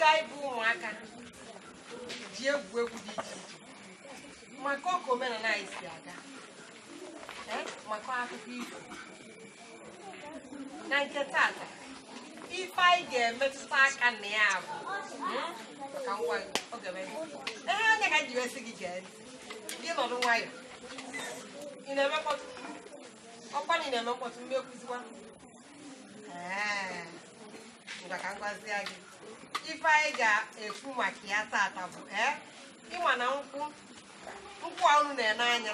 anyị bụ ụmụaka ji egwu egwu dị iche iche maka ọka omenala anyị si aga maka akụkọ ifo na nke tata ife anyị ga-emetụta aka na ya bụ ka ngwa oge onye ka ji wesị gị gee gị nọdụ nwayọ ị na-eme mkpọtụ ọkwa na ị na-eme mkpọtụ mgbe ekwuzikwa ngwa ka ngwazie gị ife anyị ga-ekwu maka ya tata bụ ịma na nkwụ ọnụ na-ene anya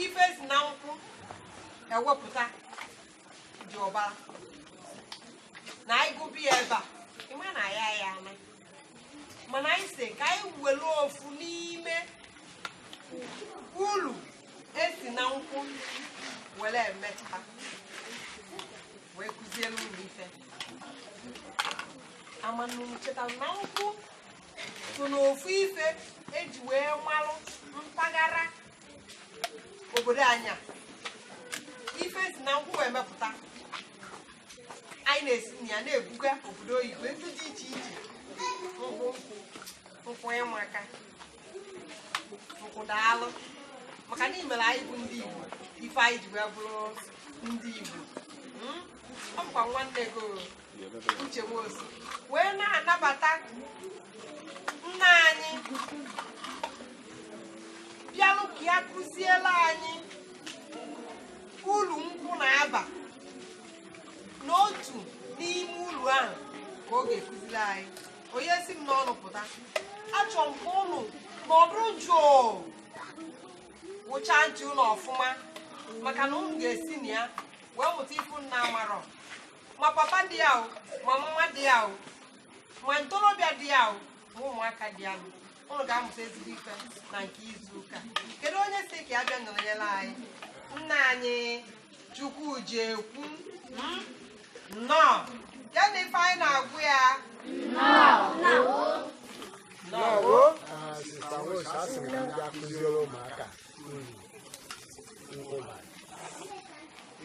ife si na nkwụ ewepụta dị ọbara na anyị gụbi ya ebe a ịma na ya ama mana anyị si ka anyị were ofu n'ime uru esi na nkwụ were emepụta wee kụziere unu ife amanụ cheta na nkwụ so n'ofu ife eji wee malụ mpaghara obodo anyị ife si na nkwụ wee mepụta anyị na-esi na ya na-ebuga obodo oyibo ndị dị iche iche nkwụ ịmaka nkwụ daalụ maka na imere anyị bụ ndị Igbo ife anyị ji wee bụrụ ndị Igbo ọ bụkwa nwanne ego Uche Nwosu wee na-anabata nna anyị bịalụ ka ya kụziela anyị uru nkwụ na-aba n'otu n'ime uru ahụ ka ọ ga-ekụziri anyị onye si m n'ọnụ pụta achọrọ m ka ụnụ nọdụrụ jụụ wụcha ntị ụlọ ọfụma maka na ụnụ ga-esi na ya wee mụta ifu nna amarọ ma papa dị ya ma mama dị ya ma ntorobịa dị ya ma ụmụaka dị ya ụnụ ga-amụta ezigbo ife na nke izu ụka kedu onye si ka ya bịa nọnyere anyị nna anyị Chukwujekwu nnọọ ya na ife anyị na-agwụ ya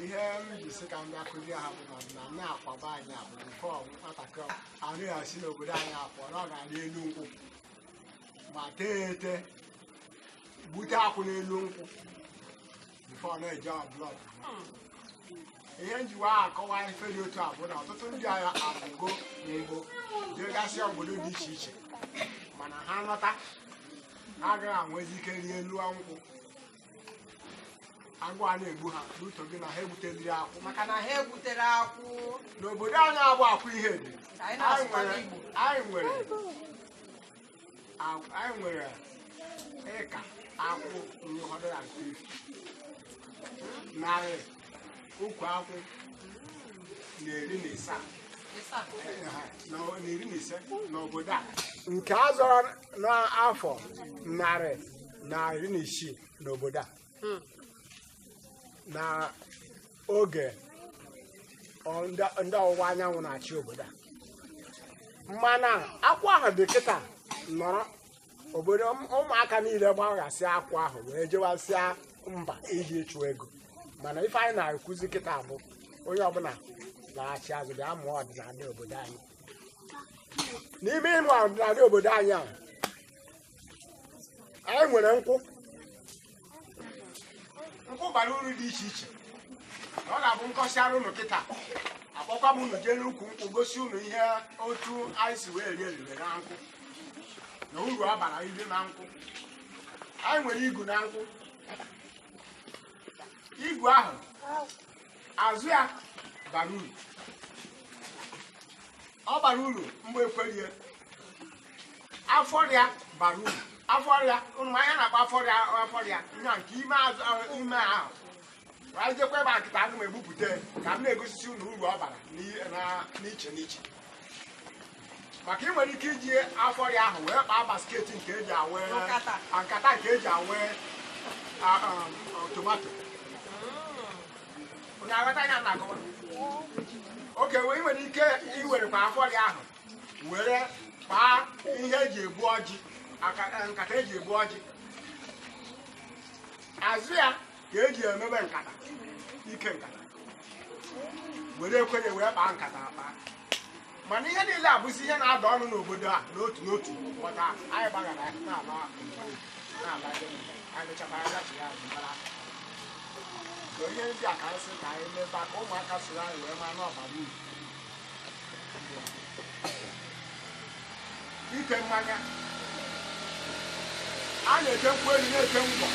ihe m ji sị ka ndị akụzi ha bụ na na-akwaba anyị abụ nke nwatakịrị arịghasi n'obodo anyị afọ na ọ ga-adị elu nkwụ ma tee ete gbute akwụ n'elu nkwụ bifo na-eje blọd ihe njiwa akọwa ife dị otu abụ na ọtụtụ ndị agha abụgo mbụ jegasị obodo dị iche iche mana ha nọta ha agaghị anwezi ike rie elu nkwụ agwọ a na-egbu ha n'uto gị na ha egbuteliri akwụ maka na ha egbutere akwụ n'obodo anyị abụ akwụ ihe dị anyị nwere ịka akwụ narị ukwu akwụ na 15 n'obodo a nke a zọrọ n'afọ narị na 16 n'obodo a na oge ndị ọwụwa anyanwụ na-achị obodo a mana akwụ ahụ dị kịta nọrọ obodo ụmụaka niile gbaghasị akwụ ahụ wee jewasịa mba iji ịchụ ego mana ife anyị na-akụzi kịta bụ onye ọbụla laghachi azụ bịa mụọ ọdịnala obodo anyị n'ime ịmụ ọdịnala obodo anyị anyị nwere nkwụ bara uru dị iche iche ọ ga-abụ nkọsiara ụnụ kịta akpọkwa m unu jee n'ukwu nkwụ gosi unu ihe otu anyị si wee rie eriri na nkwụ na uru ọ bara iri na nkwụ anyị nwere igu na nkwụ igu ahụ azụ ya bara uru ọ bara uru mgbe ekwerie afọ ya bara uru afọrịa ụnụ anya na-akpa afọrịa nya nke ime ahụ anyị jekwa ebe akịta aga m egbupụta ka m na-egosisi unu uru ọ bara n'iche n'iche maka ị nwere ike iji afọrịa ahụ wee kpaa basketi nke eji awe nkata nke eji awe tomato onye aghọta anya na-akọwa oke ị nwere ike iwerekwa afọrịa ahụ were kpaa ihe eji ebu ọjị nkata eji ebu ọjị azụ ya ka eji emebe nkata ike nkata were ekwenye wee kpaa nkata akpa mana ihe niile abụzi ihe na-ada ọnụ n'obodo a n'otu n'otu kpọta anyị gbagara na-ala anyị mechakwa anyị gachi ya mara ihe ndị a ka anyị sị ka anyị mebe ka ụmụaka soro anyị wee maa n'ọbara uru ite mmanya a na-ete nkwụ elu na-ete ngwọ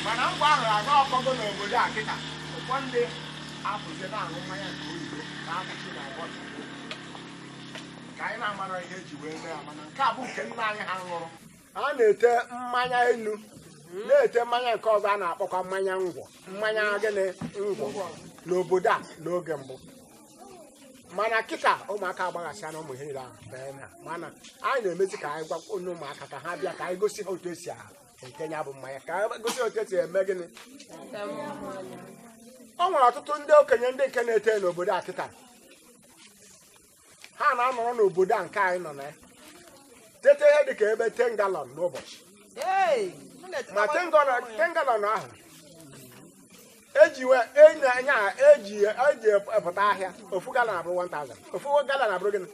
mana ngwa ahụ aga ọkọgo n'obodo a kịta ụfọ ndị apụzie na-aṅụ mmanya nke oyibo na akụkụ na bọtụ ka anyị na-amara ihe eji wee mee mana nke a bụ nke nna anyị ha ṅụrụ a na-ete mmanya elu na-ete mmanya nke ọzọ a na-akpọkwa mmanya ngwọ mmanya gịnị ngwọ n'obodo a n'oge mbụ mana kịta ụmụaka agbaghasịa na ụmụ ihe niile ahụ mana anyị na-emezi ka anyị gwa onye ụmụaka ka ha bịa ka anyị gosi ha otu esi ete ya bụ mmanya ka anyị gosi otu esi eme gịnị o nwere ọtụtụ ndị okenye ndị nke na-ete n'obodo a kịta ha na-anọrọ n'obodo a nke anyị nọ na ya tete ihe dị ka ebe 10 galọn n'ụbọchị ma 10 galọn ahụ eji epụta ahịa ofu galọn abụrụ 1000 ofu galọn abụrụ gịnị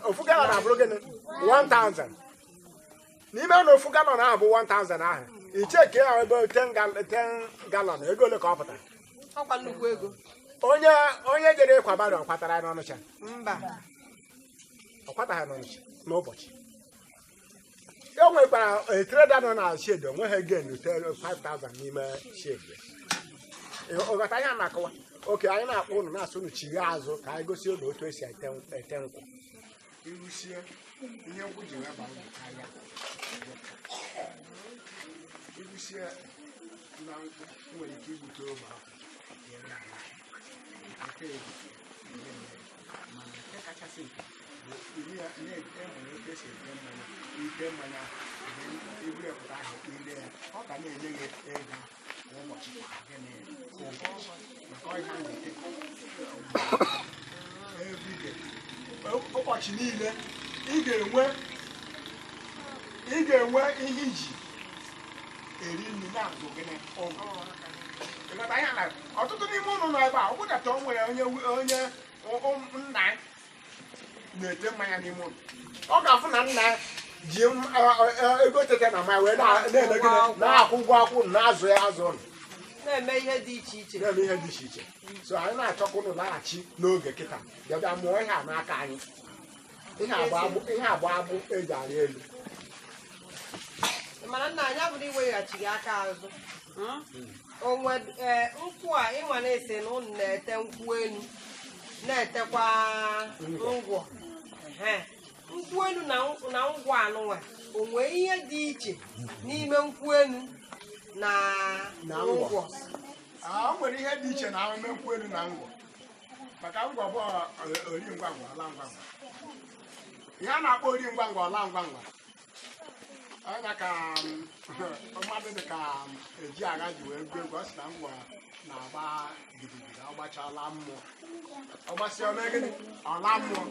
ofu galọn abụrụ gịnị 1000 n'ime na ofu galọn ahụ bụ 1000 ahụ icheke ya ebe 10 galọn ego ole ka ọ pụtara onye jere ịkwa bari ọ kwatara ya n'Ọnịcha ọ kwataghị n'Ọnịcha n'ụbọchị e nwekwara treda nọ na shedi onweghị gen 5000 n'ime shedi ọghọta ihe na-akọwa oke anyị na-akpọ ụnụ na-asụ unu chighe azụ ka anyị gosi ụlọ otu esi ete nkwụ irusie ihe nkwụ ji wee baa uru karịa irusie na nkwụ nwere ike igbute ogbe ahụ mana nke kachasị enwere otu esi ete mmanya ibupụta ahụ ile ya ọ ga na-enye gị ego ụbọchị ụbọchị niile ị ga-enwe ihe iji eri nri na-azụ gịnị ọtụtụ n'ime ụlọ nọ ebe a ọ bụdata o nwere onye nna na-ete mmanya n'ime ụlọ ọ ga-afụ na nna ji ego tete na mmanya wee na-eme gịnị na-akwụ ụgwọ akwụ na-azụ ya azụ ụlọ na-eme ihe dị iche iche so anyị na-achọkwa ụnụ laghachi n'oge kịta bịabịa mụọ ihe a n'aka anyị ihe agba agbụ eji arị elu mana nna anyị abụrụ iweghachi gị aka azụ onwe nkwụ a ịnwa na-ese na ụnụ na-ete nkwụ elu na-etekwa ngwọ nkwụ elu na ngwọ anụnwa onwe ihe dị iche n'ime nkwụ elu na ngwọ o nwere ihe dị iche na ime nkwụ elu na ngwọ maka ngwọ bụ ori ngwa ngwa ọla ngwa ngwa ihe a na-akpọ ori ngwa ngwa ọla ngwa ngwa anya ka mmadụ dị ka eji agha ji wee gbuo egwu ọ sị na ngwọ na-agba gidigidi ọ gbachala mmụọ ọ gbasịa ome gịnị ọla mmụọ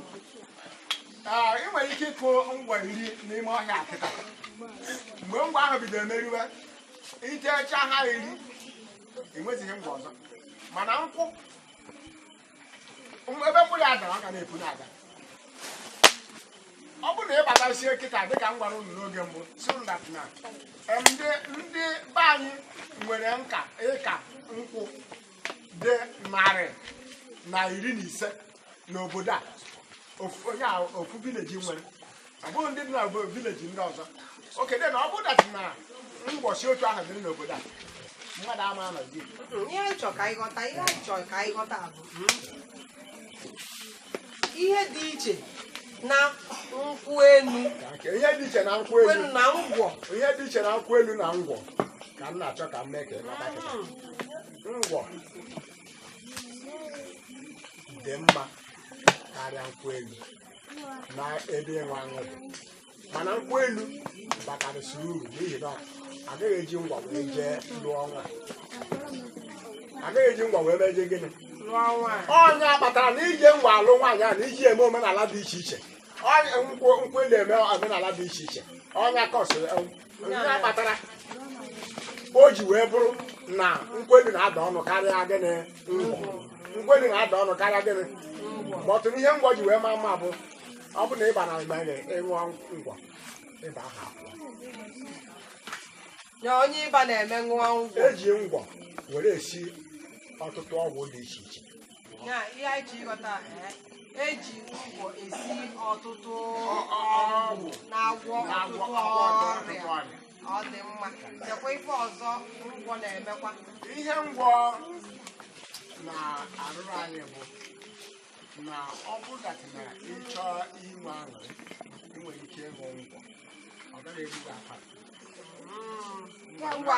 ị nwere ike ịkụ ngwọ 10 n'ime ọhịa akịta mgbe ngwọ ahụ bidoro emeriwe itecha ha 10 enwezighị ngwọ ọzọ mana nkwụ ebe mkpụrụ ya dara ọ ga na-epu na-aga ọ bụrụ na ịbatasie kịta dịka m gwara unu n'oge mbụ na ndị be anyị nwere nka ịka nkwụ dị 115 n'obodo a onye ofu vileji nwere ọ bụghị ndị dị na vileji ndị ọzọ okede na ọ bụrụ dat na ngwọchi otu ahụ dịrị n'obodo a mmadụ ama nọ di ihe anyị chọrọ ka anyị ghọta bụ ihe dị iche na nkwụ elu ihe dị iche na nkwụ elu na ngwọ ihe dị iche na nkwụ elu na ngwọ ka m na-achọ ka m mee ka ịghọta ngwọ dị mma karịa nkwụ elu na ebe ịnwe aṅụ dị mana nkwụ elu bakarịsị uru n'ihi na agaghị eji ngwa wee jee lụọ nwa agaghị eji ngwa wee meje gịnị onye kpatara na ije ngwa alụ nwaanyị a na iji eme omenala dị iche iche nkwụ elu eme omenala dị iche iche onye kọsịrị onye kpatara o ji wee bụrụ na nkwụ elu na-ada ọnụ karịa gịnị ngwọ nkweli na-ada ọnụ karịa gịnị bọtụ ihe ngwọ ji wee maa mma bụ ọ bụ na ịba na igbe ịṅụọ ngwọ ịba aha ya onye ịba na-eme ṅụọ ngwọ eji ngwọ were esi ọtụtụ ọgwụ dị iche iche ya ihe anyị ji ịghọta eji ngwọ esi ọtụtụ ọgwụ na-agwọ ọtụtụ ọrịa ọ dị mma dekwa ife ọzọ ngwọ na-emekwa ihe ngwọ na-arụrụ anyị bụ na ọ bụdatị na ịchọọ inwe aṅụrị enwere ike ịṅụ ngwọ ọ gaghị erugbu apa ngwọ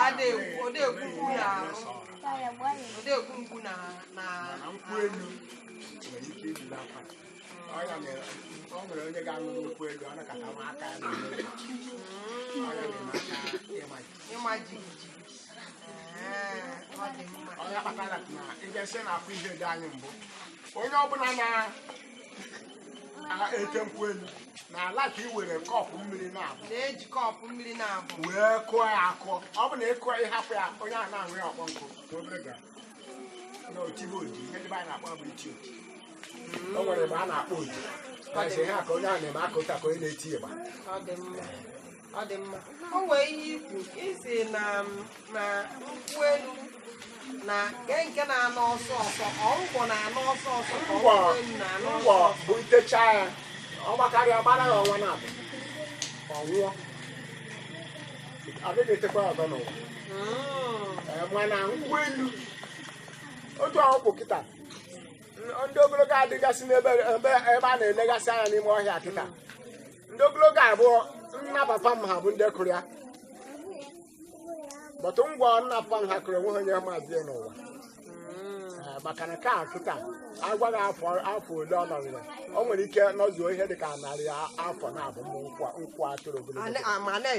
odekwu mkpu na nkwụ elu nwere ike ibuli apa ọ nwere onye ga-aṅụ nkwụ elu ọ nakọta nwa aka ya ịma jijiji onye kpatara na ịga-esi na-afụ ihe dị anyị mbụ onye ọbụla na-ete nkwụ elu na-ala ka ị were kọpụ mmiri na-eji kọpụ mmiri na-abụ wee kụọ ya akụọ ọ bụ na ịkụọ ịhapụ ya onye ahụ na-aṅụ ya ọkpọ nkụ na otibe oji ihe ndị anyị na-akpọ bụ iti oti o nwere mgbe a na-akpọ oji ihe a ka onye ahụ na-eme aka ụta ka onye na-eti ịgba ọ dị mma o nwee ihe ikwu isi na nkwụ elu na nke na-anọ ọsọ ọsọ ngwọ na-anọ ọsọ ọsọ ka nkwụ elu na-anọ ọsọ ngwọ bụ itechaa ya ọ gbakarịa gbara ya ọnwa na-abụ ọ nwụọ ọ dịghị etekwa ya ọzọ n'ụwa mana nkwụ elu otu ọkpụ kịta ndị ogologo adịgasị n'ebe a na-elegasị anya n'ime ọhịa kịta ndị ogologo abụọ nna papa m ha bụ ndị kụrụ ya bọtụ ngwọ nna papa m ha kụrụ onwe ha onye maazị ya n'ụwa maka na ka kịta agwaghị afọ ole ọ nọrịrị o nwere ike nọzuo ihe dị ka narị afọ na-abụ nkwụ atụrụ ogologo amana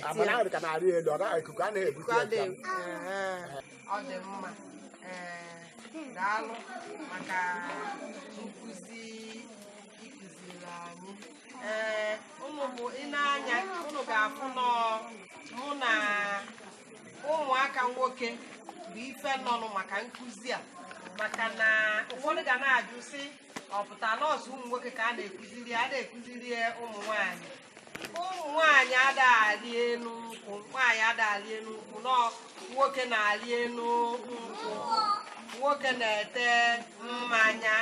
dị ka narị elu ọ naghị ikuku anaghị ebute ọ dị mma daalụ maka nkụzi ịkụziri anyị unu bụ ịna-anya unu ga-afụ nọ mụ na ụmụaka nwoke bụ ife nọnụ maka nkụzi a maka na ụfọdụ ga na-ajụ sị ọpụta nọọsụ ụmụ nwoke ka a na-ekụziri ụmụ nwanyị adagharị elu nkwụ nwaanyị adagharị elu nkwụ nọ nwoke na-arị elu nkwụ nwoke na-ete mmanya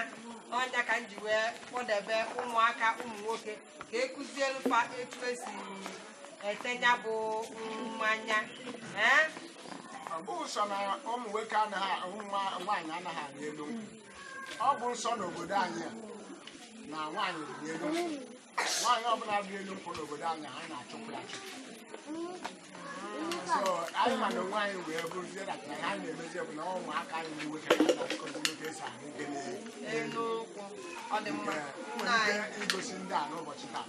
n'ọnya ka m ji wee kpọdebe ụmụaka ụmụ nwoke ka ekụziere fa etu esi etenya bụ mmanya ọ bụ nsọ na ụmụ nwoke nwaanyị anaghị arị elu ọ bụ nsọ n'obodo anyị na nwaanyị rị elu nwaanyị ọbụla rị elu nkwụ n'obodo anyị anyị na-achụpụ ya so anyị ma na onwe anyị wee bụrụzie na ha na-emezi bụ na ụmụaka anyị ndị nwoke na-akọzi nwoke esi ahụ ike n'elu nwere igosi ndị a n'ụbọchị taa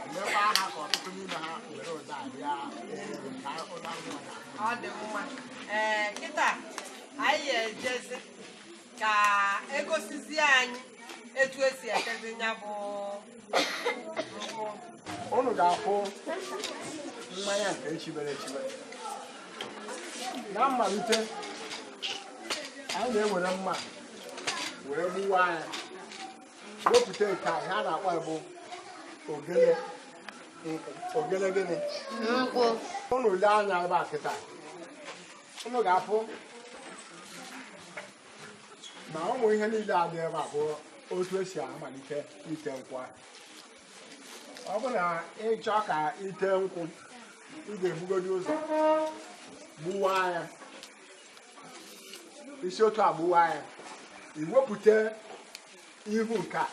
emekwa aha ka ọtụtụ n'ime ha were ụda abịa ọ dị mma kịta anyị ejezi ka egosizie anyị etu esi etezi ya bụ nkwụ unu ga-afụ mmanya nke echibere na mmalite anyị na-ewere mma were gbuwa anya wepụta nke a ha na-akpọ bụ ogele gịnị nkwụ unu lee anya ebe a kịta unu ga-afụ na ụmụ ihe niile adị ebe a bụ otu esi amalite ite nkwụ a ọ bụ na ịchọ ka ite nkwụ ị ga-ebugodi ụzọ gbuwaa ya isi otu a gbuwaa ya iwepụta ihu nke a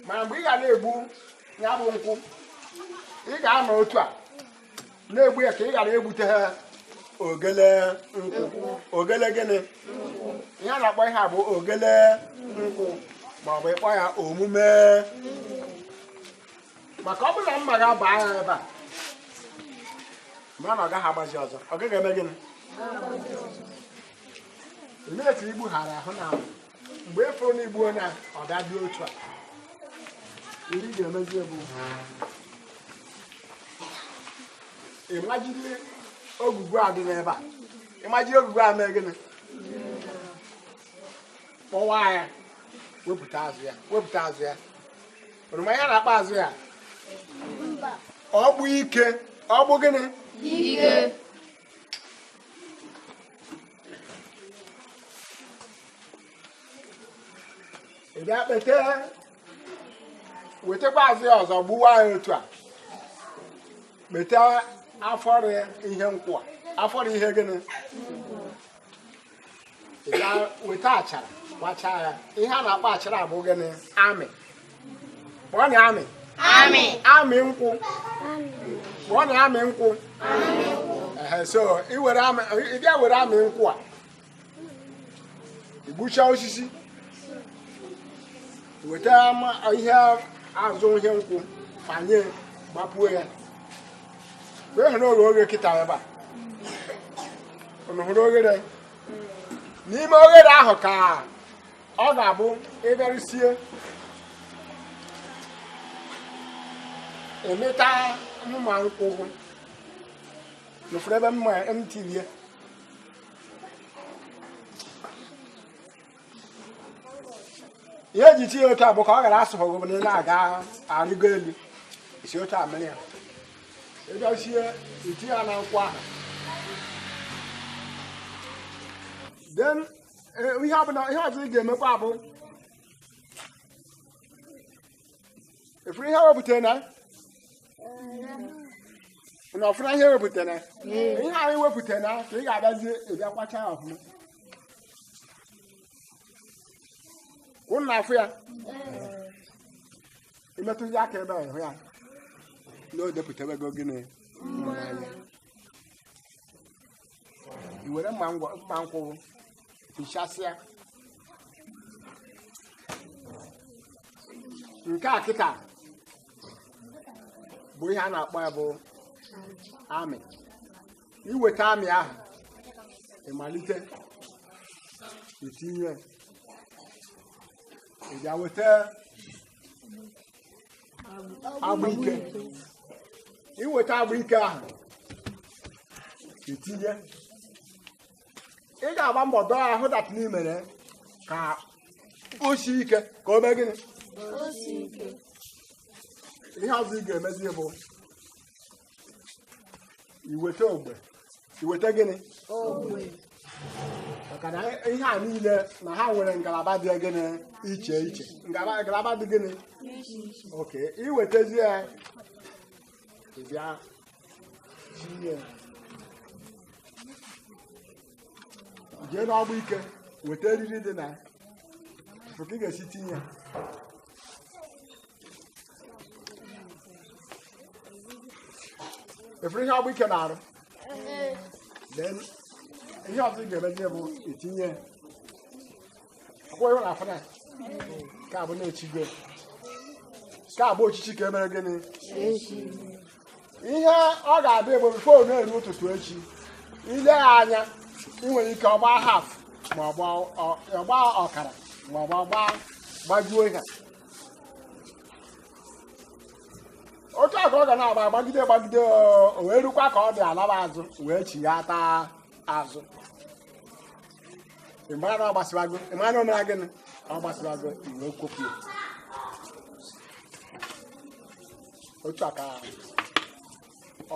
ma mgbe ị ga na-egbu ya bụ nkwụ ị ga-anọ otu a na-egbu ya ka ị ghara egbute ha ogele nkwụ ogele gịnị ihe a na-akpọ ihe a bụ ogele nkwụ maọbụ ịkpọ ya omume maka ọ bụrụ na mma ga-aba ya ebe a mara na ọ gaghị agbaji ọzọ ọ gaghị eme gịnị emeetu igbu ghara ahụ na mgbe e fụrụ na igbu onye ọ ga-adị otu a iri ga-emezi ebu ịmajiri ogugu a dị n'ebe a ịmajiri ogugu a mee gịnị kpọwa ya wepụta azụ ya oroma ya na-akpa azụ ya ọgbụ ike ọgbụ gịnị ike ị bịa kpete wetakwa azụ ya ọzọ gbuwa ya otu a kpete afọrị ihe nkwụ afọrị ihe gịnị ị bịa weta achara gbachaa ya ihe a na-akpọ achara bụ gịnị amị kpọọ na amị nkwụ kpọọ na amị nkwụ so ị bịa were amị nkwụ a igbucha osisi weta ihe azụ ihe nkwụ fanye gbapuo ya mgbe hụrụ oghere kịta ebe a unu hụrụ oghere n'ime oghere ahụ ka ọ ga-abụ ịbịarụsie emeta mma nkwụ n'ụfọdụ ebe mma tirie ihe eji tinye otu a bụ ka ọ gara asụ ọgụgụ na na-aga arịgo elu isi otu a mere ya ịbịasie itinye ya na nkwụ ahụ then ihe ọzọ ị ga-emekwa bụ efuru ihe wepụtara na ọfụna ihe wepụtara ihe anyị wepụtara ka ị ga-abịazi ịbịa kwacha ya ọfụma unu na-afụ ya imetụzi aka ebe a hụ ya na o depụtawego gịnị mmanya i were mma nkwụ hichasịa nke a kịta bụ ihe a na-akpọ ya bụ amị iweta amị ahụ ịmalite itinye ị ga weta agbụ ike iweta agbụ ike ahụ itinye ị ga-agba mbọ dọọ ahụ dapụ n'imere ka o sie ike ka o mee gịnị ihe ọzọ ị ga-emezi bụ iweta ogbe iweta gịnị maka na ihe a niile na ha nwere ngalaba dị gịnị iche iche ngalaba dị gịnị oke iwetezi ya ịbịa tinye jee n'ọgbụ ike weta eriri dị na ka ị ga-esi tinye ya efere ihe ọgbụ ike na-arụ ihe ọzọ ị ga-emezi bụ itinye akwụkwọ na afọ ka abụ na-echigo ka abụ ochichi ka emere gịnị ihe ọ ga-abịa ebe bifo na-eru ụtụtụ echi ile ya anya ị nwere ike ọgba haf ma ọgba ọkara ma gbajuo ihe otu a ka ọ ga na-agba gbagide o wee rukwa ka ọ dị alaba azụ wee chighata azụ ịmara na ọ gbasịwago ịmara na o mere gịnị ọ gbasịwago iwe kwopụ otu a ka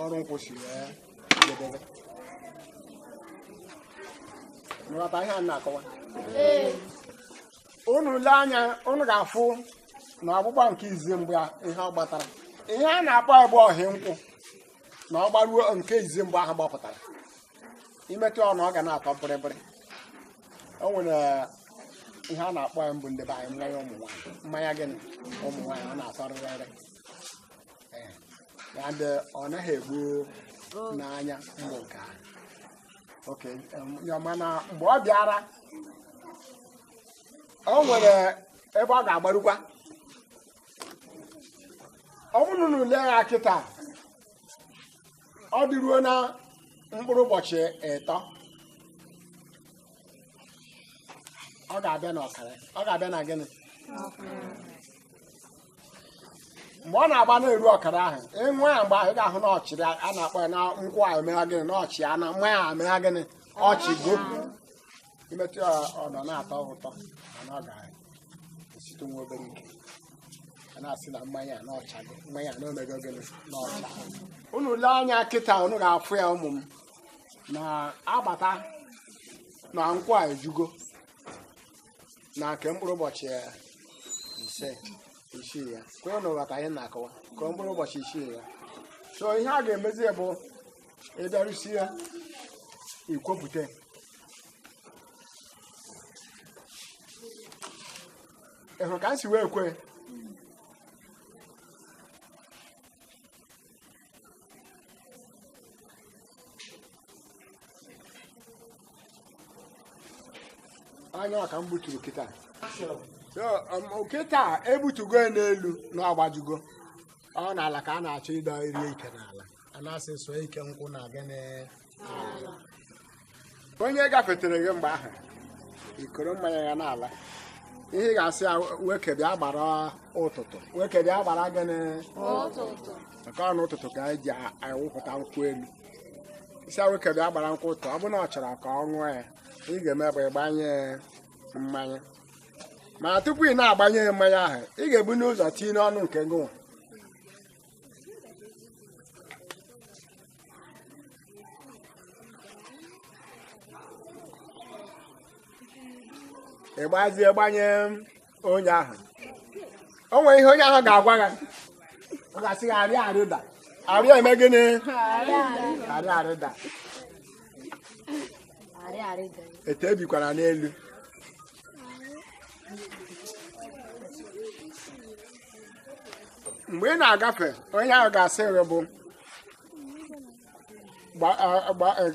ọrụ nkwụ si wee jedebe nghọta ihe a na-akọwa unu lee anya unu ga-afụ na ọgbụgba nke izi mbụ ihe ọ gbatara ihe a na-akpọ ebe ọhịa nkwụ na ọ gbaruo nke izi mbụ ahụ gbapụtara imetụ ọnụ ọ ga na-atọ bịrịbịrị o nwere ihe a na-akpọ ya mbụ ndebe anyị mmanya ụmụ nwaanyị mmanya gịnị ụmụ nwaanyị ọ na-atọ rịrịrị ya ndị ọ naghị egbu n'anya mbụ nke ahụ oke mana mgbe ọ bịara o nwere ebe ọ ga-agbarukwa ọ bụrụ na ule ya kịta ọ dịruo na mkpụrụ ụbọchị 3 ọ ga-abịa n'ọkara ọ ga-abịa na gịnị mgbe ọ na-agba na-eru ọkara ahụ enwe ya mgbe ahụ ị ga-ahụ na ọchịrị a na-akpọ ya na nkwụ ahụ emegha gịnị na ọchị ya na mmanya ahụ emegha gịnị ọchịgo imetụ ya ọ nọ na-atọ ụtọ mana ọ site nwa obere ike a na-asị na mmanya na ọchago mmanya na omego gịnị na ọcha unu lee anya kịta unu ga-afụ ya ụmụ m na agbata na nkwụ a ejugo na nke mkpụrụ ụbọchị 6 ya ka unu ghọta ihe na-akọwa ka mkpụrụ ụbọchị 6 ya so ihe a ga-emezi bụ ịbịarụsi ya ikwopụta ịhụrụ ka m si wee kwe anya ọka m buturu kịta kịta ebutugo n'elu na ọgbajugo ọ n'ala ka a na-achọ ịdọ iri ike n'ala a na-asị so ike nkwụ na gịnị onye gafetere gị mgbe ahụ ikoro mmanya ya n'ala ihe ị ga-asị ya nwoke bịa gbara ụtụtụ nwoke bịa gbara gịnị maka ọnụ ụtụtụ ka anyị ji awụpụta nkwụ elu isi a nwoke bịa gbara nkwụ ụtụ ọ bụrụ na ọ chọrọ ka ọ ṅụọ ya ị ga-eme bụ ịgbanye mmanya mana tupu ị na-agbanye mmanya ahụ ị ga-ebu n'ụzọ tinye n'ọnụ nke gị ịgbazie gbanye onye ahụ o nwere ihe onye ahụ ga-agwa gị ọ ga-asị gị arịa arịda arịa eme gịnị arịa arịda ete ebikwara n'elu mgbe ị na-agafe onye ahụ ga-asị gị bụ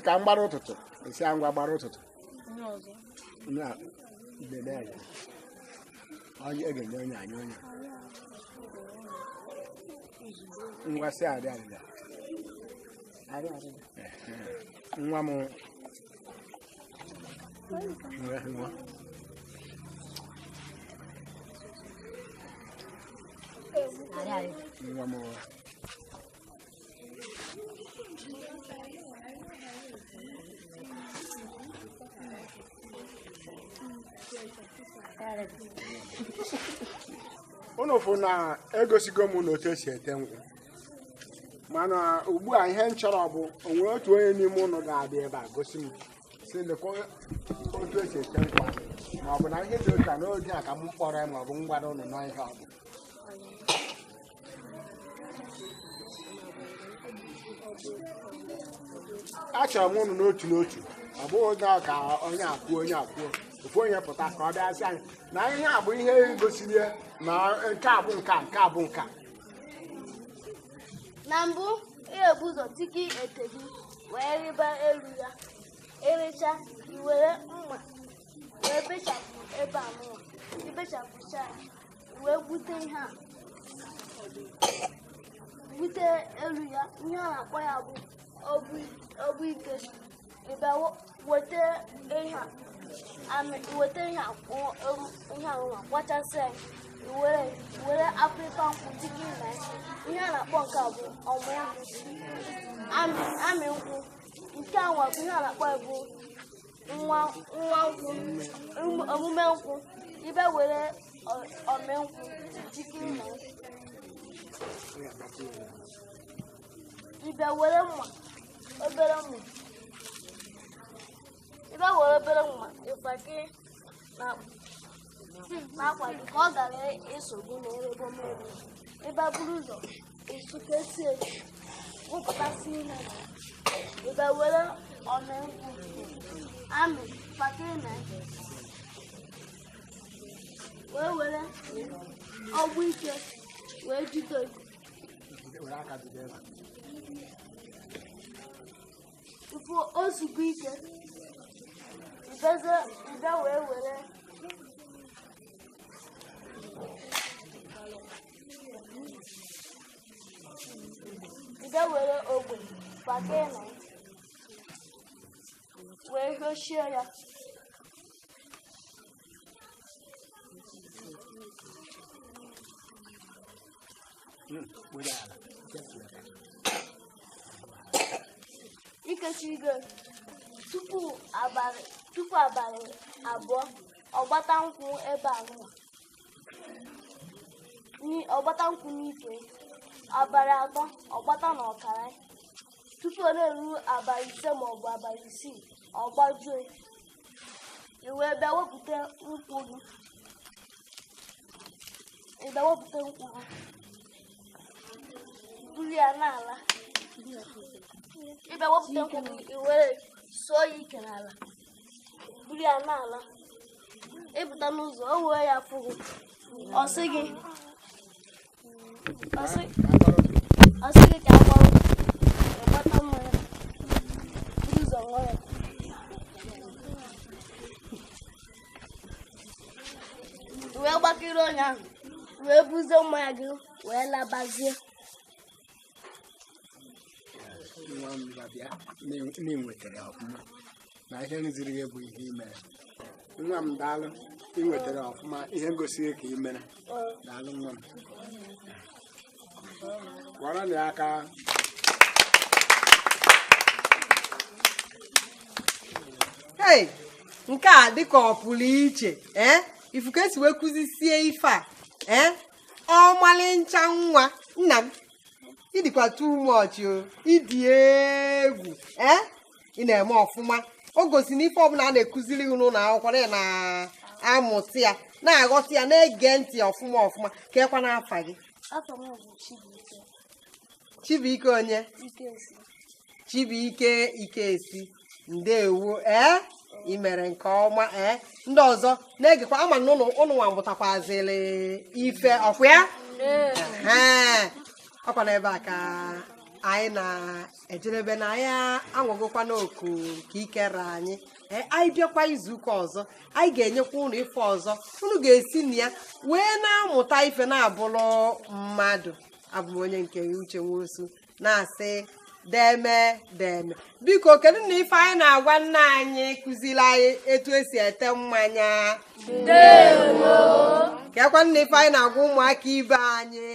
ka m gbara ụtụtụ esi ngwa gbara ụtụtụ onye ga-enye onye anyị onye ngwa sị arịa arịa nwa m unu fụ na egosigo m na otu esi ete nkwụ mana ugbu a ihe m chọrọ bụ onwe otu onye n'ime ụnụ ga-abịa ebe a gosi m si lekwa otu esi ete nkwụ ma ọ bụ na ihe dị ụka n'oge a ka m kpọrọ ya ma ọ bụ ngwara ụnụ nọ ihe ọ bụ achọrọ m ụnụ n'otu n'otu ọ bụghị oge a ka onye akwuo ofu onye pụta ka ọ bịa sị anyị na ihe a bụ ihe gosiri na nke a bụ nka nke a bụ nka na mbụ ga-ebu ụzọ tiki ete gị wee rịba elu ya ericha iwere mma wee bechapụ ebe a mụọ ibechapụcha wee gbute ihe a gbute elu ya ihe a na-akpọ ya bụ ọbụ ike ịbịa weta ihe a kwachasịa were apịrịpa nkwụ tiki na ihe a na-akpọ nke a bụ amị nkwụ nke a nwa bụ ihe a na-akpọ bụ nwa nkwụ omume nkwụ ibe were ome nkwụ tiki na ibe were mma obere mma ibe were obere mma ịfake na-akwado ka ọ gara esogbu n'erebe mmiri ebe buru ụzọ esukesi wụpụtasị ihe ebe were ome nkwụ amị fakiri na wee were ọgbụ ike wee jide tupu ozugbo ike ibe wee were ogbe fakee na wee gochie ya ikechigo tupu abalị abụọ ọ gbata nkwụ ebe a nwa ọgbata nkwụ n'ike abalị 3 ọgbata na ọkara tupu ọ na-eru abalị 5 maọbụ abalị 6 ọgbajue wee bịa wepụta nkwụ gị buru ya n'ala ịbịa wepụta nkwụ gị were sụọ ya ike n'ala buru ya n'ala ịpụta n'ụzọ o wee ya fụrụ ọsị gị ka agbarụ ọgbata mmanya buru ụzọ ṅụọ ya wee gbakere onye ahụ wee buzie mmanya gị wee labazie nwa m babịa na-enwetara ọfụma na ihe nziri gị bụ ihe imere nwa m daalụ inwetara ọfụma ihe ngosi ka ị mere daalụ nwa m gwara na aka Hey, nke a dịka ọ pụrụ iche ifu ka esi wee kụzisie ife a ọmalịncha nwa nna m ịdịkwa too much o ịdị egwu ị na-eme ọfụma o gosi na ife ọbụla a na-ekụziri unu n'ụlọ akwụkwọ na-amụta ya na-aghọta ya na-ege ntị ọfụma ka ekwa n'afa gị Chibuike onye Chibuike Ikesi ndewo ị mere nke ọma ndị ọzọ na-egekwa ama na ụnụ nwa mụtakwazịrị ife ọkwa ya ọkwa n'ebe a ka anyị na-ejedebe na anyị anwagokwa n'oku ka ikere anyị anyị bịakwa izuụka ọzọ anyị ga-enyekwa ụnụ ife ọzọ ụnụ ga-esi na ya wee na-amụta ife na-abụrụ mmadụ abụ m onye nke Uche Nwosu na-asị deme biko kedu na ife anyị na-agwa nna anyị kụziri anyị etu esi ete mmanya kekwa na ife anyị na-agwa ụmụaka ibe anyị